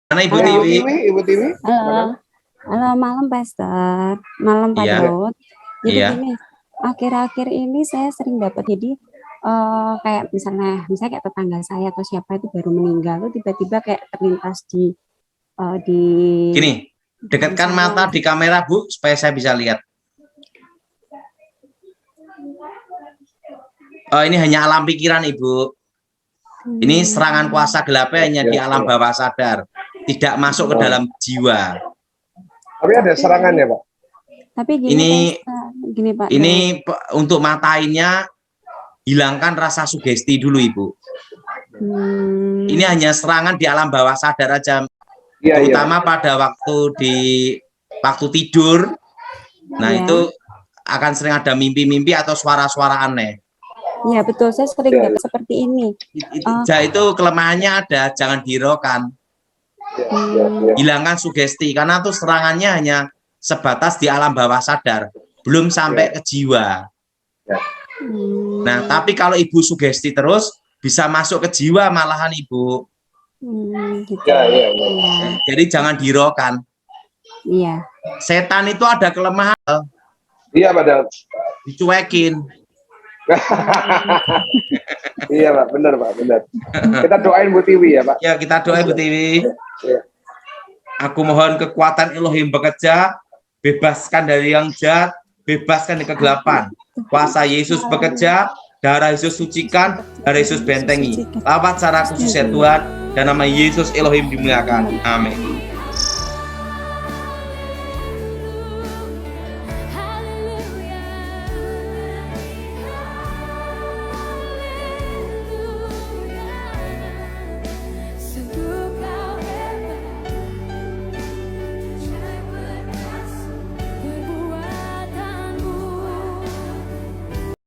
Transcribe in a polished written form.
Mana Ibu Halo. Tiwi? Ibu Tiwi. Halo. Halo, malam Pastor. Malam Pak Iya. Daud. Jadi Iya. gini, akhir-akhir ini saya sering dapat kayak misalnya kayak tetangga saya atau siapa itu baru meninggal, tuh tiba-tiba kayak terlintas di Gini, dekatkan saya. mata di kamera Bu supaya saya bisa lihat. Oh, ini hanya alam pikiran Ibu. Ini serangan kuasa gelapnya hanya di alam bawah sadar, tidak masuk ke dalam jiwa. Tapi ada serangan ya Pak? Tapi gini Pak. Ini untuk matainnya hilangkan rasa sugesti dulu Ibu. Ini hanya serangan di alam bawah sadar aja, terutama pada waktu tidur. Nah itu akan sering ada mimpi-mimpi atau suara-suara aneh. Iya betul, saya sering dapat seperti ini. Itu kelemahannya ada, jangan dihiraukan. Hilangkan sugesti, karena tuh serangannya hanya sebatas di alam bawah sadar, belum sampai ke jiwa. Nah, tapi kalau Ibu sugesti terus, bisa masuk ke jiwa malahan Ibu. Gitu. Jadi jangan dihiraukan. Iya. Setan itu ada kelemahan. Iya padahal. Dicuekin. Iya Pak, benar Pak, benar. Kita doain Bu Tiwi ya Pak. Ya, kita doain Bu Tiwi. Aku mohon kekuatan Elohim bekerja, bebaskan dari yang jahat, bebaskan dari kegelapan. Kuasa Yesus bekerja, darah Yesus sucikan, darah Yesus bentengi. Lawat secara khusus ya Tuhan, dan nama Yesus Elohim dimuliakan. Amin.